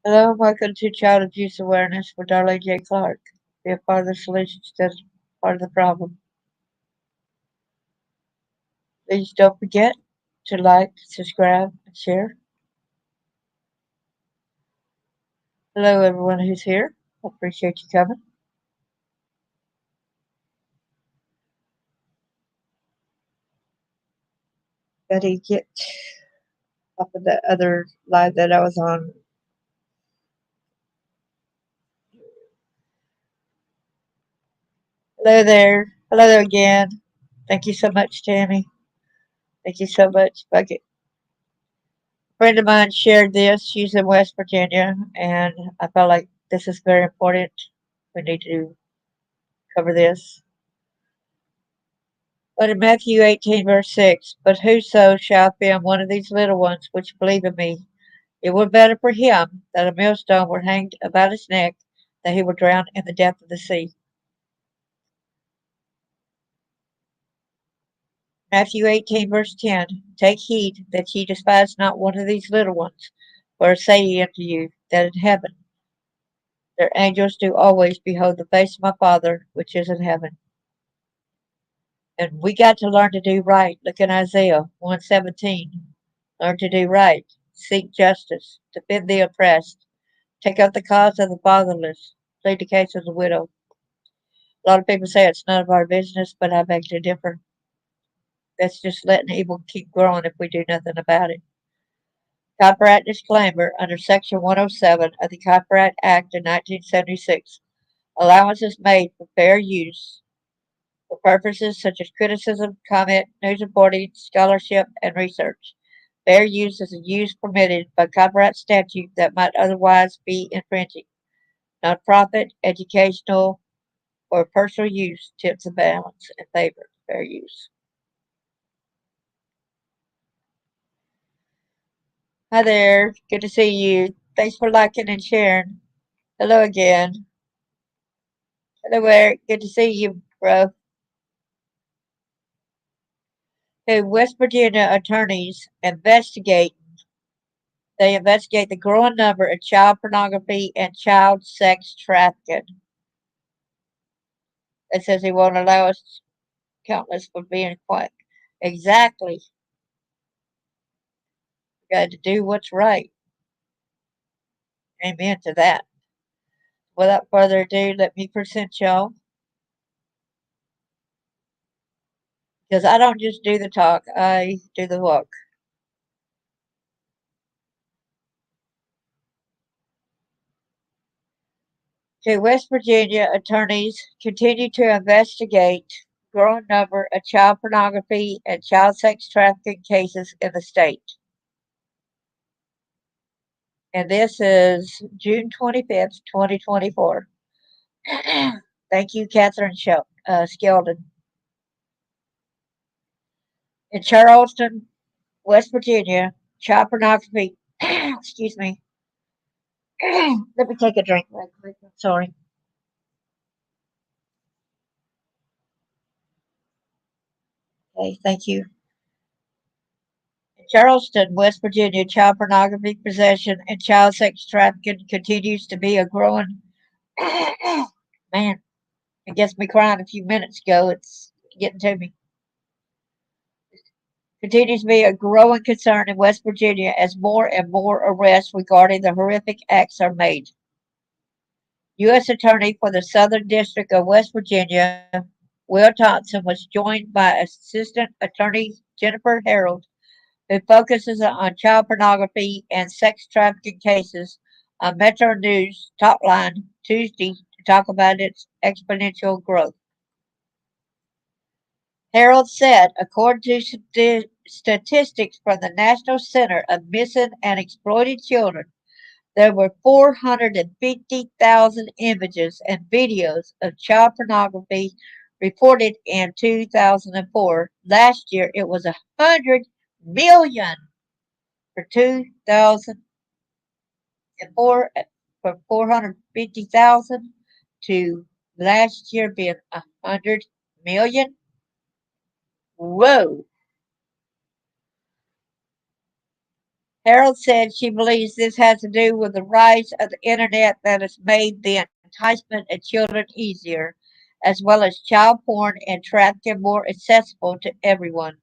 Hello and welcome to Child Abuse Awareness with Darlene J. Clark. Be a part of the solution instead of part of the problem. Please don't forget to like, subscribe, and share. Hello, everyone who's here. I appreciate you coming. Gotta get off of the other live that I was on. Hello there. Hello there again. Thank you so much, Tammy. Thank you so much, Bucket. A friend of mine shared this. She's in West Virginia, and I felt like this is very important. We need to cover this. But in Matthew 18, verse 6, but whoso shall offend one of these little ones which believe in me, it were better for him that a millstone were hanged about his neck, that he were drowned in the depth of the sea. Matthew 18, verse 10, take heed that ye despise not one of these little ones, for I say unto you, that in heaven their angels do always behold the face of my Father which is in heaven. And we got to learn to do right. Look in Isaiah 1:17. Learn to do right. Seek justice. Defend the oppressed. Take up the cause of the fatherless. Plead the case of the widow. A lot of people say it's none of our business, but I beg to differ. That's just letting evil keep growing if we do nothing about it. Copyright disclaimer under Section 107 of the Copyright Act of 1976. Allowance is made for fair use for purposes such as criticism, comment, news reporting, scholarship, and research. Fair use is a use permitted by copyright statute that might otherwise be infringing. Nonprofit, educational, or personal use tips the balance in favor of fair use. Hi there. Good to see you. Thanks for liking and sharing. Hello again. Hello, Eric. Good to see you, bro. Okay, West Virginia attorneys investigate the growing number of child pornography and child sex trafficking. It says he won't allow us countless for being quiet. Exactly. We got to do what's right. Amen to that. Without further ado, let me present y'all. Because I don't just do the talk, I do the walk. Okay, West Virginia attorneys continue to investigate growing number of child pornography and child sex trafficking cases in the state. And this is June 25th, 2024. Thank you, Catherine Skeldon. In Charleston, West Virginia, child pornography, excuse me. Let me take a drink right quick. I'm sorry. Okay, thank you. In Charleston, West Virginia, child pornography possession and child sex trafficking continues to be a growing. Man, it gets me crying a few minutes ago. It's getting to me. Continues to be a growing concern in West Virginia as more and more arrests regarding the horrific acts are made. U.S. Attorney for the Southern District of West Virginia, Will Thompson, was joined by Assistant Attorney Jennifer Harold, who focuses on child pornography and sex trafficking cases on Metro News Talk Line Tuesday to talk about its exponential growth. Harold said, according to statistics from the National Center of Missing and Exploited Children, there were 450,000 images and videos of child pornography reported in 2004. Last year, it was 100 million for 2004, from 450,000 to last year being 100 million. Whoa. Harold said she believes this has to do with the rise of the internet that has made the enticement of children easier, as well as child porn and trafficking more accessible to everyone.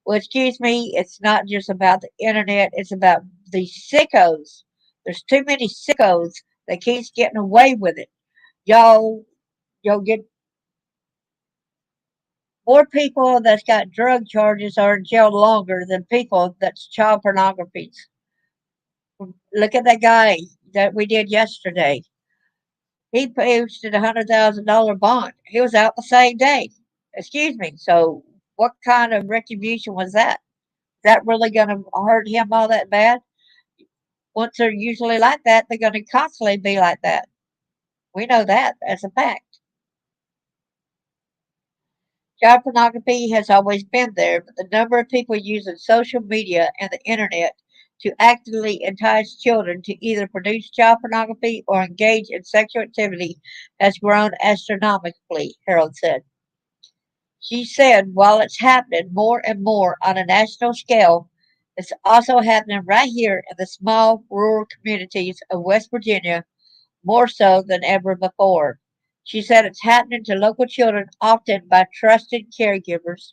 Well, excuse me, it's not just about the internet, it's about the sickos. There's too many sickos that keeps getting away with it. Y'all, you'll get more people that's got drug charges are in jail longer than people that's child pornography. Look at that guy that we did yesterday. He posted $100,000 bond. He was out the same day. Excuse me. So, what kind of retribution was that? Is that really going to hurt him all that bad? Once they're usually like that, they're going to constantly be like that. We know that as a fact. Child pornography has always been there, but the number of people using social media and the internet to actively entice children to either produce child pornography or engage in sexual activity has grown astronomically, Harold said. She said while it's happening more and more on a national scale, it's also happening right here in the small rural communities of West Virginia more so than ever before. She said it's happening to local children, often by trusted caregivers.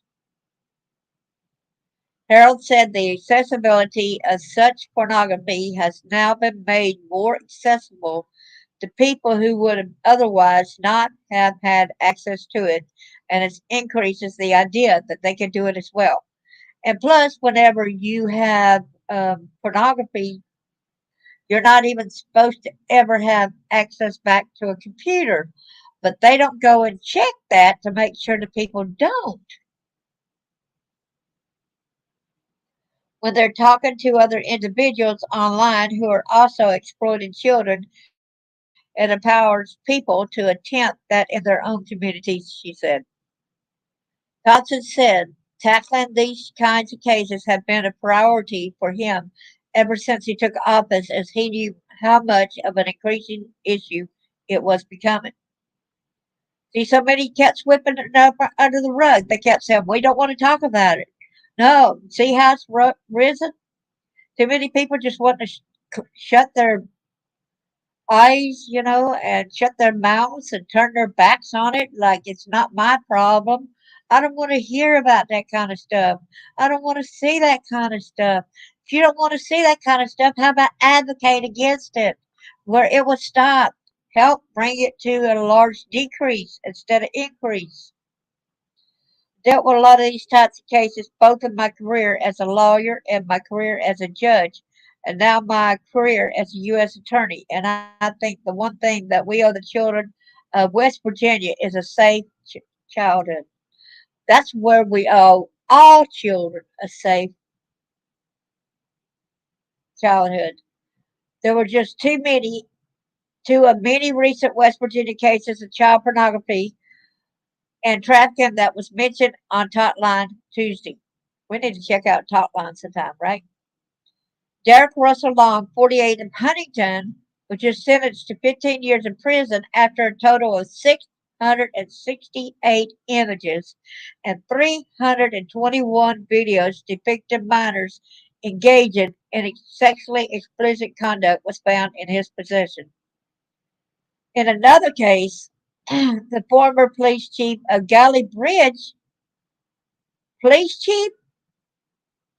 Harold said the accessibility of such pornography has now been made more accessible to people who would have otherwise not have had access to it, and it increases the idea that they can do it as well. And plus, whenever you have pornography, you're not even supposed to ever have access back to a computer, but they don't go and check that to make sure that people don't. When they're talking to other individuals online who are also exploiting children, it empowers people to attempt that in their own communities, she said. Thompson said tackling these kinds of cases had been a priority for him ever since he took office, as he knew how much of an increasing issue it was becoming. See, so many kept sweeping it up under the rug. They kept saying, "We don't want to talk about it." No, see how it's risen? Too many people just want to shut their eyes, and shut their mouths and turn their backs on it like it's not my problem. I don't want to hear about that kind of stuff. I don't want to see that kind of stuff. If you don't want to see that kind of stuff, how about advocate against it where it will stop? Help bring it to a large decrease instead of increase. Dealt with a lot of these types of cases both in my career as a lawyer and my career as a judge, and now my career as a U.S. attorney. And I think the one thing that we owe the children of West Virginia is a safe childhood. That's where we owe all children a safe childhood. There were just too many recent West Virginia cases of child pornography and trafficking that was mentioned on Totline Tuesday. We need to check out Totline sometime, right? Derek Russell Long, 48, of Huntington, was just sentenced to 15 years in prison after a total of 668 images and 321 videos depicting minors engaging in sexually explicit conduct was found in his possession. In another case, the former police chief of Galley Bridge, police chief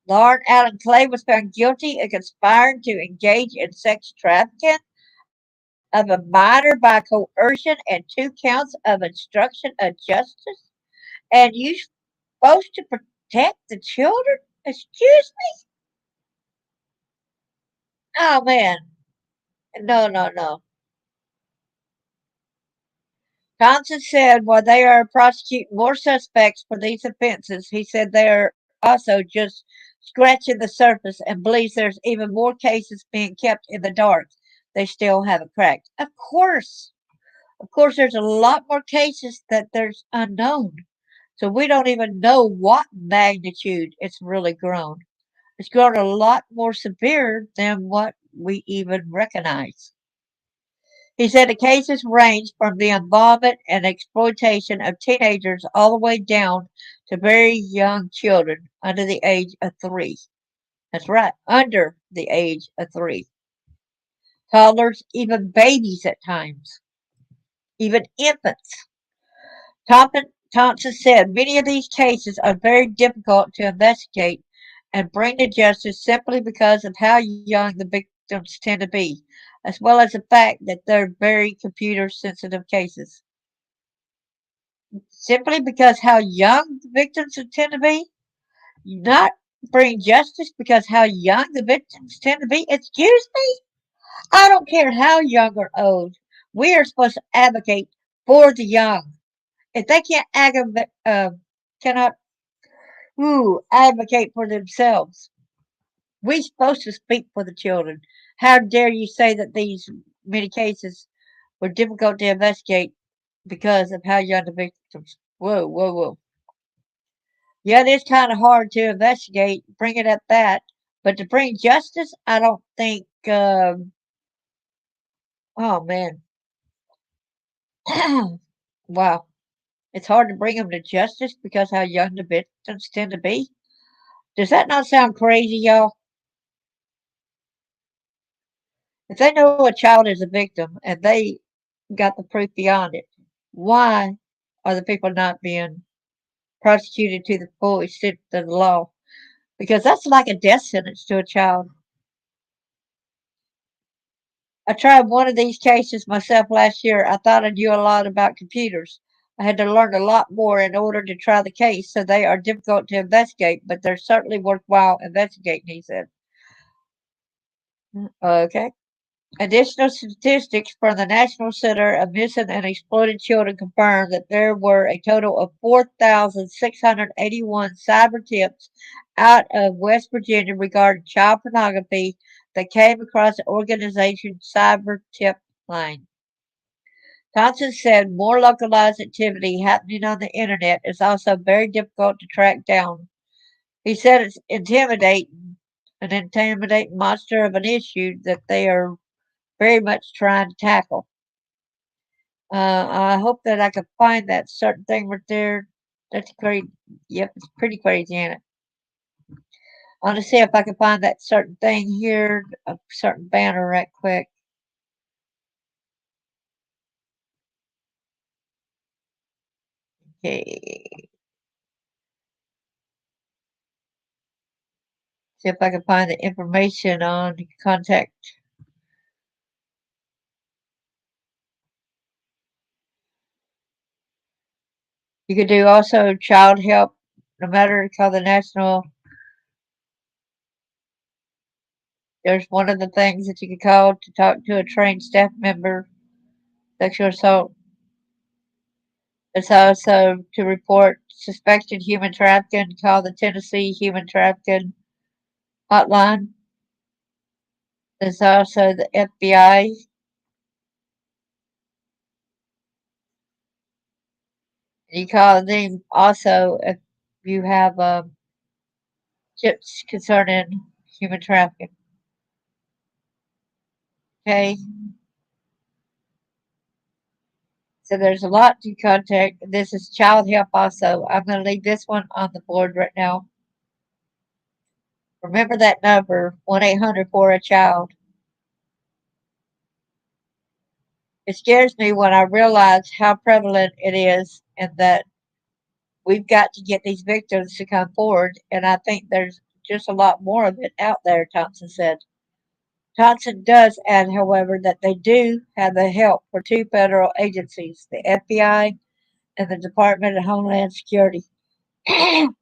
Lauren Allen Clay, was found guilty of conspiring to engage in sex trafficking of a minor by coercion and 2 counts of obstruction of justice. And you supposed to protect the children? Excuse me? Oh man, no, no, no. Johnson said while they are prosecuting more suspects for these offenses, he said they are also just scratching the surface and believes there's even more cases being kept in the dark they still haven't cracked. Of course, there's a lot more cases that there's unknown. So we don't even know what magnitude it's really grown. It's grown a lot more severe than what we even recognize. He said the cases range from the involvement and exploitation of teenagers all the way down to very young children under the age of 3. That's right, under the age of 3. Toddlers, even babies at times, even infants. Thompson said many of these cases are very difficult to investigate and bring to justice simply because of how young the victims tend to be, as well as the fact that they're very computer sensitive cases. Simply because how young the victims tend to be, not bring justice because how young the victims tend to be. Excuse me? I don't care how young or old. We are supposed to advocate for the young. If they can't cannot advocate for themselves, we're supposed to speak for the children. How dare you say that these many cases were difficult to investigate because of how young the victims? Whoa, whoa, whoa. Yeah, it is kind of hard to investigate, bring it at that, but to bring justice, I don't think. Oh man, wow, it's hard to bring them to justice because how young the victims tend to be. Does that not sound crazy, y'all? If they know a child is a victim and they got the proof beyond it, why are the people not being prosecuted to the full extent of the law? Because that's like a death sentence to a child. I tried one of these cases myself last year. I thought I knew a lot about computers. I had to learn a lot more in order to try the case, so they are difficult to investigate, but they're certainly worthwhile investigating, he said. Okay. Additional statistics from the National Center of Missing and Exploited Children confirm that there were a total of 4,681 cyber tips out of West Virginia regarding child pornography that came across the organization's cyber tip line. Thompson said more localized activity happening on the internet is also very difficult to track down. He said it's an intimidating monster of an issue that they are very much trying to tackle. I hope that I can find that certain thing right there. That's crazy. Yep, it's pretty crazy, ain't it? I want to see if I can find that certain thing here, a certain banner right quick. Okay. See if I can find the information on contact. You could do also child help, no matter call the national. There's one of the things that you could call to talk to a trained staff member, sexual assault. It's also to report suspected human trafficking, call the Tennessee Human Trafficking Hotline. There's also the FBI. You call them also if you have tips concerning human trafficking. Okay, so there's a lot to contact. This is child help also. I'm going to leave this one on the board right now. Remember that number, 1-800 for a child. It scares me when I realize how prevalent it is and that we've got to get these victims to come forward. And I think there's just a lot more of it out there, Thompson said. Thompson does add, however, that they do have the help for two federal agencies, the FBI and the Department of Homeland Security, who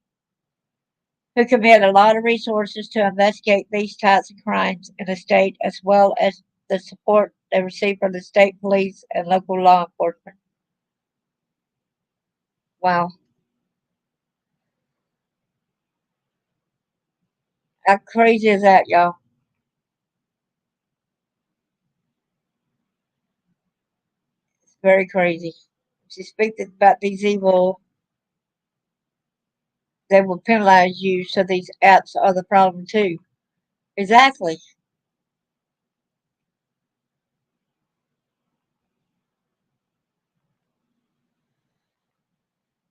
commit a lot of resources to investigate these types of crimes in the state, as well as the support they receive from the state police and local law enforcement. Wow. How crazy is that, y'all? It's very crazy. If you speak about these evil, they will penalize you, so these apps are the problem too. Exactly.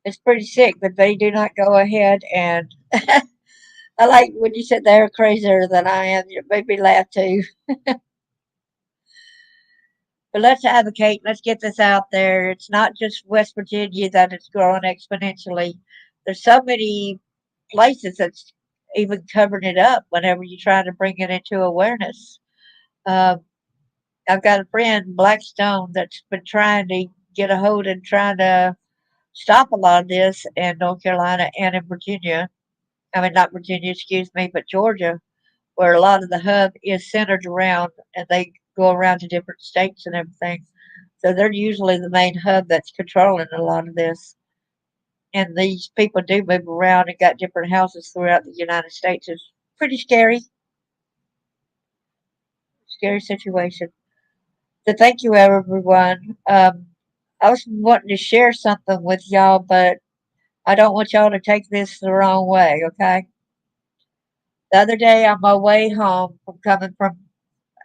It's pretty sick that they do not go ahead and I like when you said they're crazier than I am. You made me laugh too. But let's advocate. Let's get this out there. It's not just West Virginia that it's growing exponentially. There's so many places that's even covering it up whenever you try to bring it into awareness. Um, I've got a friend, Blackstone, that's been trying to get a hold and trying to stop a lot of this in North Carolina and in Virginia. I mean, not Virginia, excuse me, but Georgia, where a lot of the hub is centered around and they go around to different states and everything. So they're usually the main hub that's controlling a lot of this. And these people do move around and got different houses throughout the United States. It's pretty scary, scary situation. So thank you, everyone. I was wanting to share something with y'all, but I don't want y'all to take this the wrong way, okay? The other day on my way home from coming from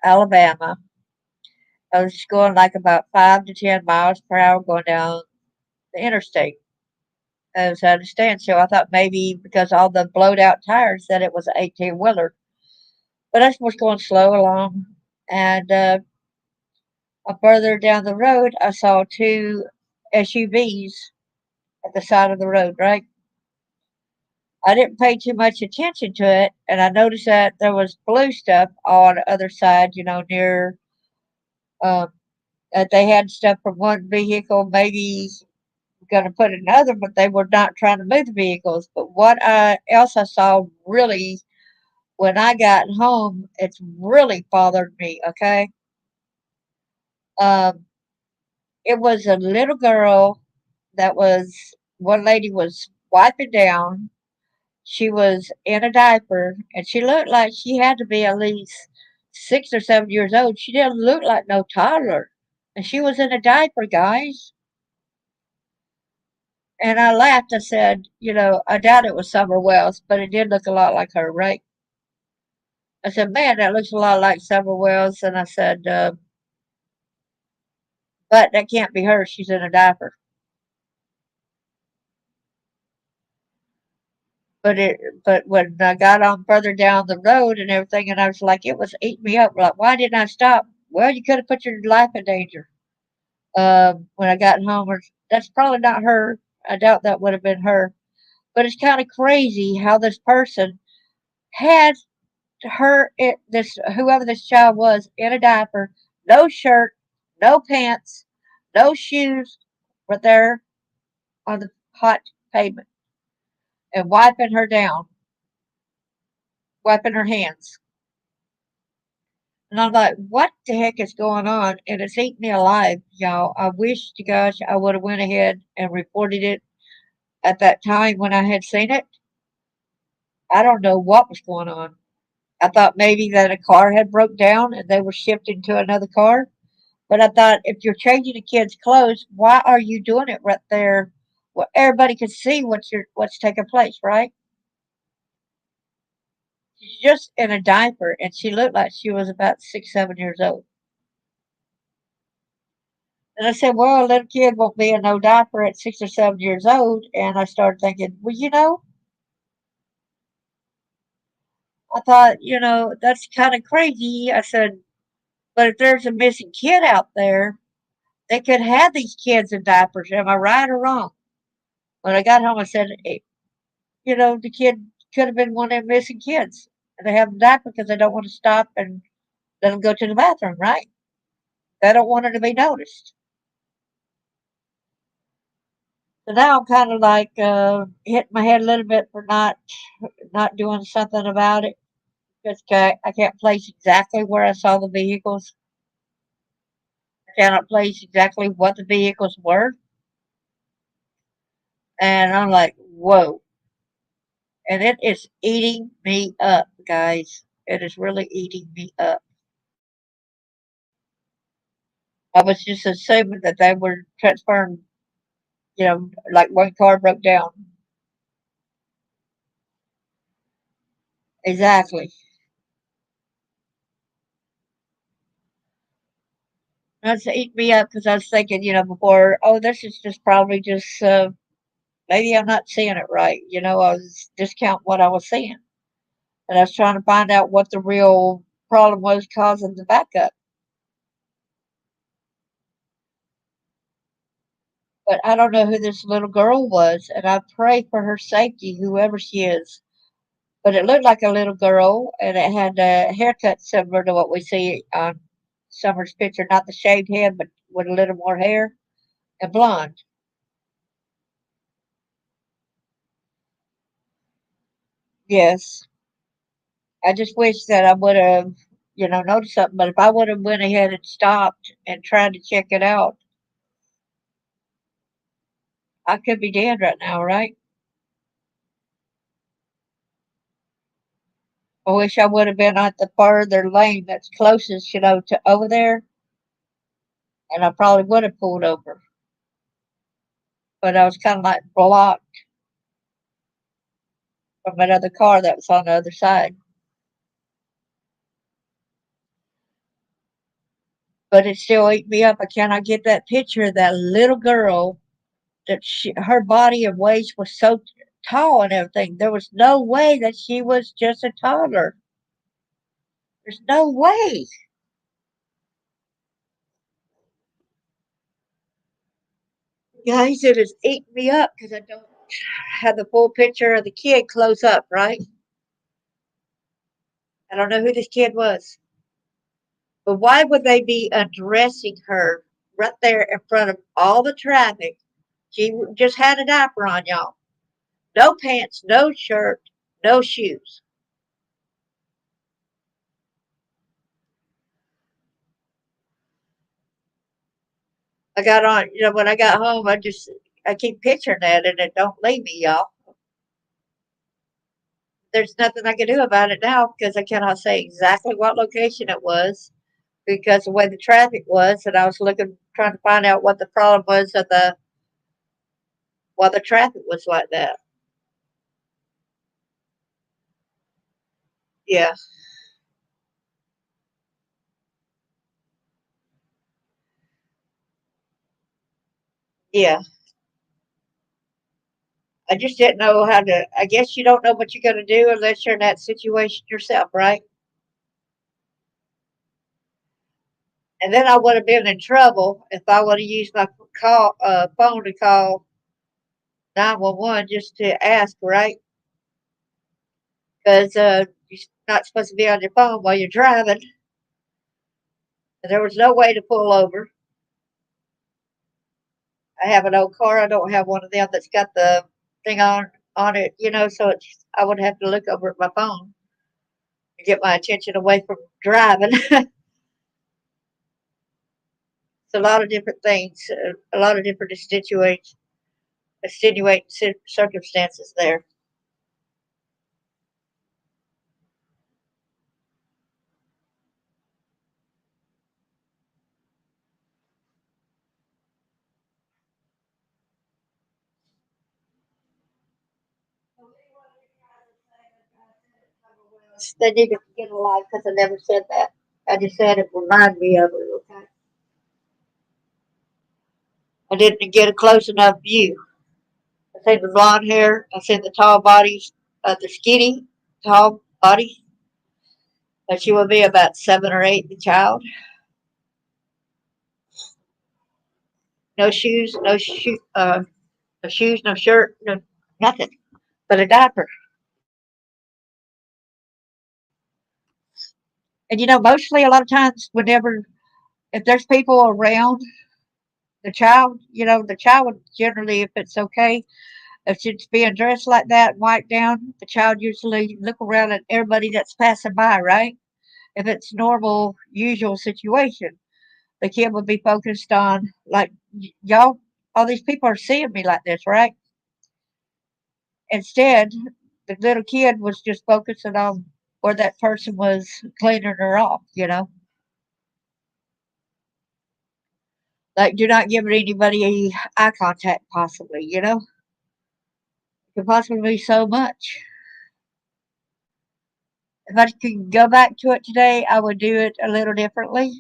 Alabama, I was going like about 5 to 10 miles per hour going down the interstate. I was at a standstill. I thought maybe because all the blowed out tires that it was an 18 wheeler, but I was going slow along. And further down the road, I saw two SUVs at the side of the road, right? I didn't pay too much attention to it, and I noticed that there was blue stuff on the other side, near um, that they had stuff from one vehicle, maybe going to put another, but they were not trying to move the vehicles. But else I saw really when I got home, it's really bothered me. Okay, um, it was a little girl that was one lady was wiping down. She was in a diaper, and she looked like she had to be at least 6 or 7 years old. She didn't look like no toddler, and she was in a diaper, guys. And I laughed. I said, I doubt it was Summer Wells, but it did look a lot like her, right? I said, man, that looks a lot like Summer Wells. And I said, but that can't be her. She's in a diaper. But when I got on further down the road and everything, and I was like, it was eating me up. Like, why didn't I stop? Well, you could have put your life in danger. When I got home, that's probably not her. I doubt that would have been her. But it's kind of crazy how this person had this whoever this child was in a diaper, no shirt, no pants, no shoes, but there on the hot pavement and wiping her down, wiping her hands. And I'm like, what the heck is going on? And it's eating me alive, y'all. I wish to gosh I would have went ahead and reported it at that time when I had seen it. I don't know what was going on. I thought maybe that a car had broke down and they were shifting to another car. But I thought if you're changing a kid's clothes, why are you doing it right there where everybody can see what's taking place, right? She's just in a diaper and she looked like she was about 6, 7 years old. And I said, well, a little kid won't be in no diaper at 6 or 7 years old. And I started thinking, well, I thought, that's kind of crazy. I said, but if there's a missing kid out there, they could have these kids in diapers. Am I right or wrong? When I got home, I said, the kid could have been one of them missing kids. And they have them diaper because they don't want to stop and let them go to the bathroom, right? They don't want it to be noticed. So now I'm kind of like hitting my head a little bit for not doing something about it. Because I can't place exactly where I saw the vehicles. I cannot place exactly what the vehicles were. And I'm like, whoa. And it is eating me up, guys. It is really eating me up. I was just assuming that they were transferring, like one car broke down. Exactly. That's eating me up because I was thinking, before, oh, this is just probably just maybe I'm not seeing it right. I was discounting what I was seeing. And I was trying to find out what the real problem was causing the backup. But I don't know who this little girl was, and I pray for her safety, whoever she is. But it looked like a little girl, and it had a haircut similar to what we see on Summer's picture, not the shaved head, but with a little more hair and blonde. Yes, I just wish that I would have, noticed something. But if I would have went ahead and stopped and tried to check it out, I could be dead right now, right? I wish I would have been at the further lane that's closest, to over there, and I probably would have pulled over. But I was kind of like blocked from another car that was on the other side. But it still ate me up. I cannot get that picture of that little girl that her body and waist was so tall and everything. There was no way that she was just a toddler. There's no way. Guys, it has eaten me up because I don't have the full picture of the kid close up, right? I don't know who this kid was. But why would they be undressing her right there in front of all the traffic? She just had a diaper on, y'all. No pants, no shirt, no shoes. I got on, when I got home, I keep picturing that and it don't leave me, y'all. There's nothing I can do about it now because I cannot say exactly what location it was because the way the traffic was, and I was trying to find out what the problem was of why the traffic was like that. Yeah, yeah. I just didn't know how to. I guess you don't know what you're going to do unless you're in that situation yourself, right? And then I would have been in trouble if I would have used my phone to call 911 just to ask, right? Because you're not supposed to be on your phone while you're driving. And there was no way to pull over. I have an old car. I don't have one of them that's got the thing on it, so I would have to look over at my phone to get my attention away from driving. It's a lot of different things, a lot of different extenuating circumstances there. They need to get a life because I never said that. I just said it reminded me of it. Okay, I didn't get a close enough view. I seen the blonde hair. I seen the tall bodies, the skinny, tall body. That she would be about 7 or 8, the child. No shoes, no shoes, no shirt, no nothing but a diaper. And mostly a lot of times, whenever if there's people around the child would generally, if it's okay, if it's being dressed like that, wiped down, the child usually look around at everybody that's passing by, right? If it's normal, usual situation, the kid would be focused on like y'all. All these people are seeing me like this, right? Instead, the little kid was just focusing on where that person was cleaning her off. Like, you're not giving anybody any eye contact, possibly. Could possibly be so much. If I could go back to it today, I would do it a little differently.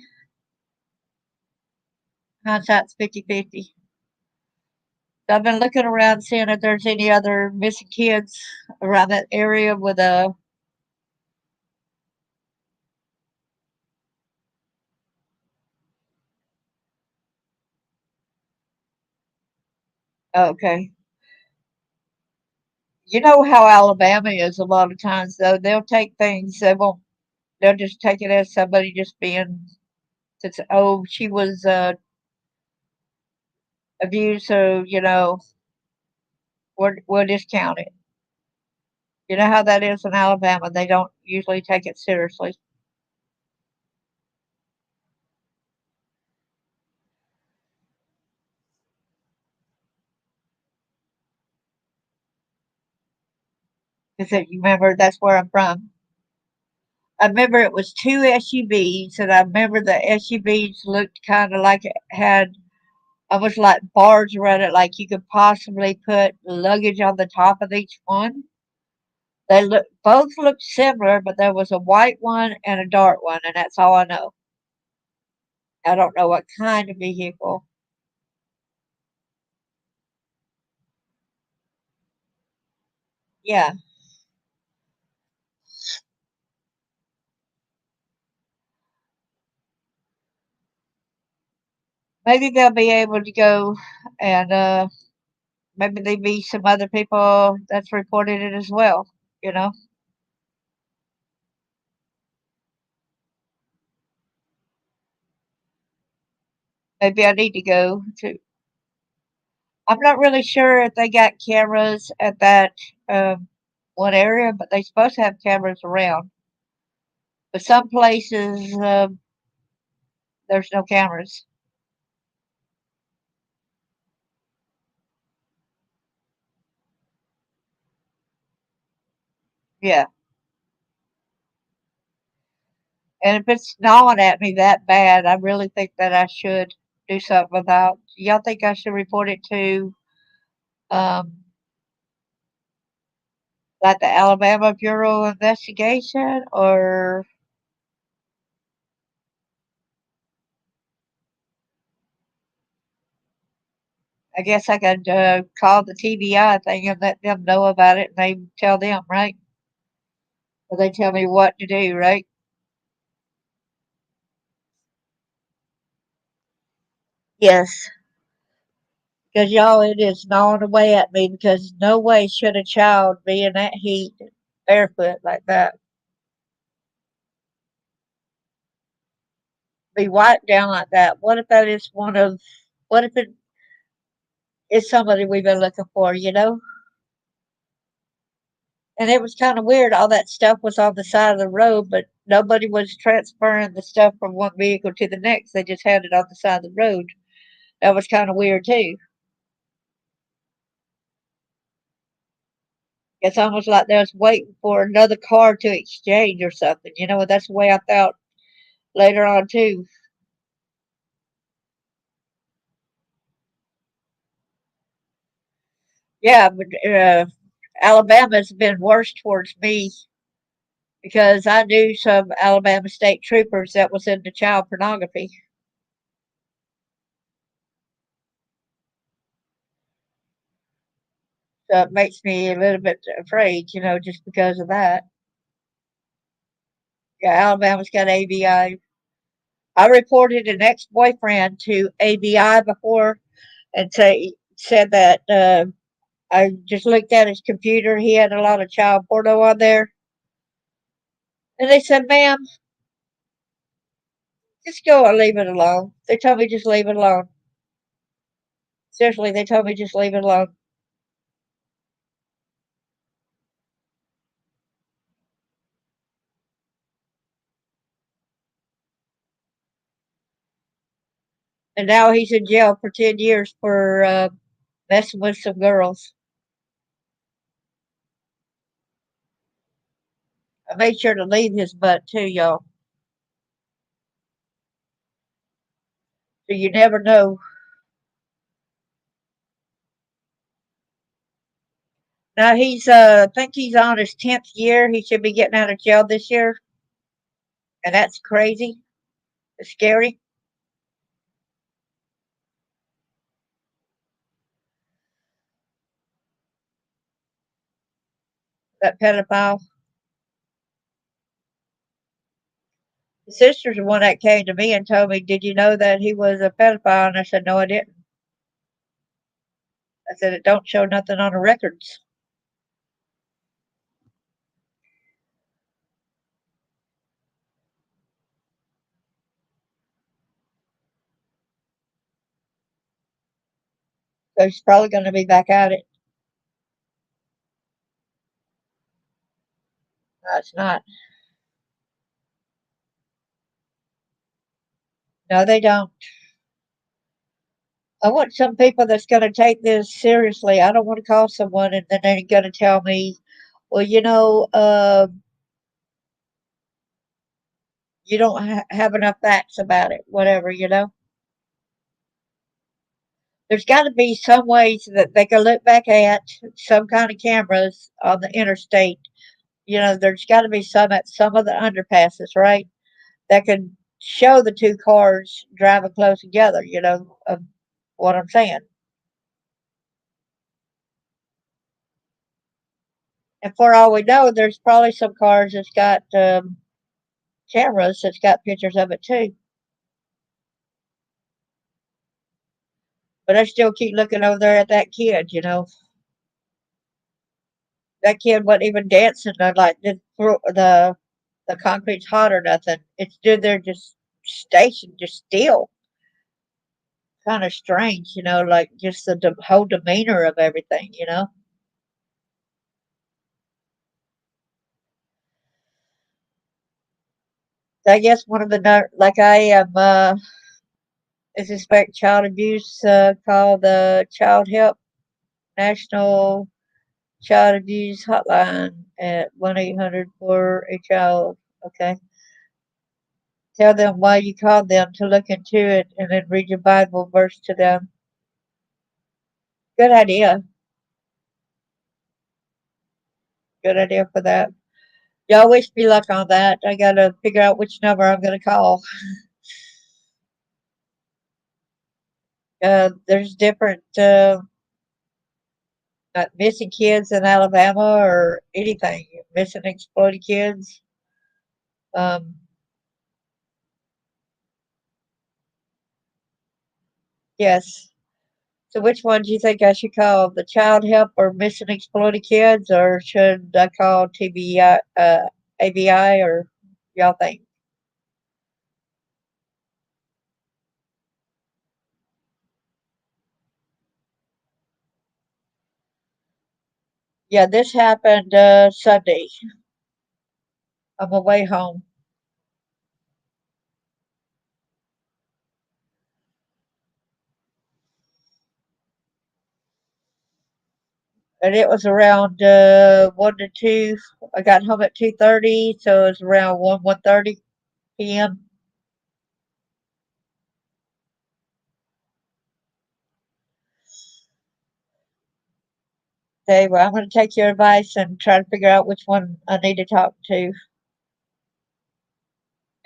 Hindsight's 50-50. So I've been looking around, seeing if there's any other missing kids around that area with a Okay. You know how Alabama is a lot of times, though. They'll take things, they'll just take it as somebody just being, oh, she was abused, so, we'll discount it. You know how that is in Alabama. They don't usually take it seriously. Because you remember, that's where I'm from. I remember it was two SUVs, and I remember the SUVs looked kind of like it had almost like bars around it, like you could possibly put luggage on the top of each one. They both looked similar, but there was a white one and a dark one, and that's all I know. I don't know what kind of vehicle. Yeah, maybe they'll be able to go and maybe there be some other people that's reported it as well. You know, maybe I need to go to. I'm not really sure if they got cameras at that one area, but they supposed to have cameras around. But some places there's no cameras. Yeah, and if it's gnawing at me that bad, I really think that I should do something about. Y'all think I should report it to um, like the Alabama Bureau of Investigation, or I guess I could call the TBI thing and let them know about it, and they tell them, right? Or they tell me what to do, right? Yes, because y'all, it is gnawing away at me because no way should a child be in that heat barefoot like that. Be wiped down like that. What if that is what if it is somebody we've been looking for, you know? And it was kind of weird. All that stuff was on the side of the road, but nobody was transferring the stuff from one vehicle to the next. They just had it on the side of the road. That was kind of weird too. It's almost like they was waiting for another car to exchange or something. You know, that's the way I felt later on too. Yeah, but Alabama's been worse towards me because I knew some Alabama state troopers that was into child pornography. So it makes me a little bit afraid, just because of that. Yeah, Alabama's got ABI. I reported an ex-boyfriend to ABI before and said that I just looked at his computer. He had a lot of child porno on there. And they said, ma'am, just go and leave it alone. They told me just leave it alone. Seriously, they told me just leave it alone. And now he's in jail for 10 years for messing with some girls. I made sure to leave his butt too, y'all. So you never know. Now I think he's on his 10th year. He should be getting out of jail this year. And that's crazy. It's scary. That pedophile. The sister's the one that came to me and told me, did you know that he was a pedophile? And I said, no, I didn't. I said it don't show nothing on the records. So she's probably going to be back at it. No, it's not. No, they don't. I want some people that's going to take this seriously. I don't want to call someone and then they're going to tell me, well, you don't have enough facts about it, whatever. There's got to be some ways that they can look back at some kind of cameras on the interstate. There's got to be some at some of the underpasses, right? That can show the two cars driving close together, of what I'm saying. And for all we know, there's probably some cars that's got cameras that's got pictures of it too. But I still keep looking over there at that kid. That kid wasn't even dancing or like the concrete's hot or nothing. It stood there just stationed, just still. Kind of strange, like just the whole demeanor of everything. So I guess one of the like I am I suspect child abuse called the Child Help National Child Abuse Hotline at 1-800 for a child. Okay. Tell them why you called them to look into it and then read your Bible verse to them. Good idea. Good idea for that. Y'all wish me luck on that. I gotta figure out which number I'm gonna call. There's different missing kids in Alabama or anything. Missing exploited kids. Um, yes. So which one do you think I should call? The Child Help or Missing Exploited Kids, or should I call TBI, ABI, or y'all think? Yeah, this happened Sunday on my way home, and it was around 1 to 2. I got home at 2:30, so it was around 1:30 p.m. Okay, well, I'm going to take your advice and try to figure out which one I need to talk to.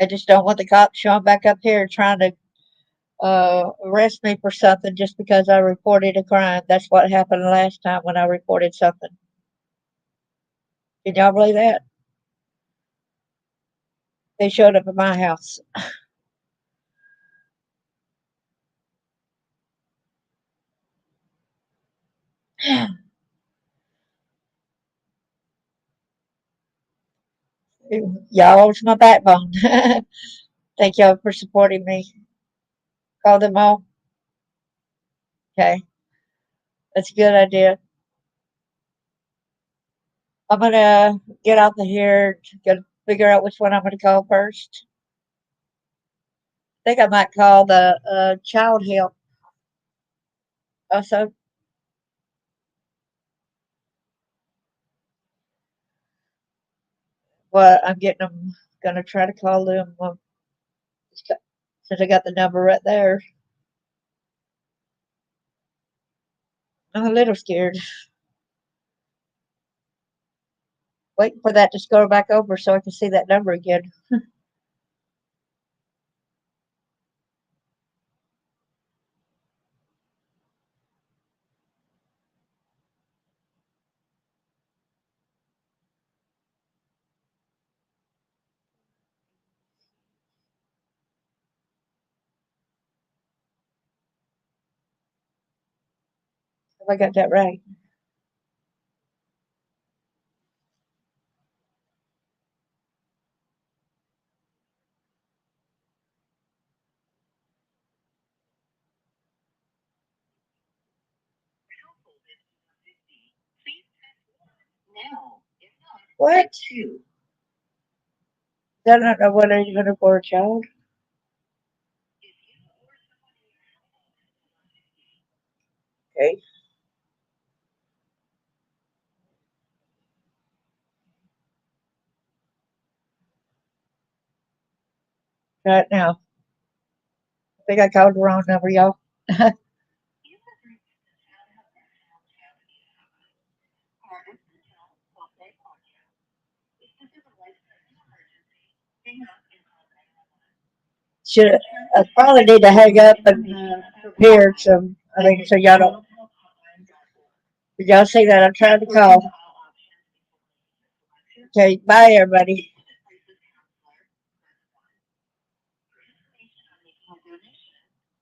I just don't want the cops showing back up here trying to arrest me for something just because I reported a crime. That's what happened last time when I reported something. Can y'all believe that? They showed up at my house. Y'all was my backbone. Thank y'all for supporting me. Call them all. Okay, that's a good idea. I'm gonna get out of here. Gonna figure out which one I'm gonna call first. I think I might call the child help. Also, well, I'm getting them. Gonna try to call them since I got the number right there. I'm a little scared. Waiting for that to scroll back over so I can see that number again. If I got that right. What? I don't know whether you're going to for a child. Okay, right now. I think I called the wrong number, y'all. Should I probably need to hang up and prepare some. I mean, so y'all don't. Did y'all see that? I'm trying to call. Okay, bye, everybody.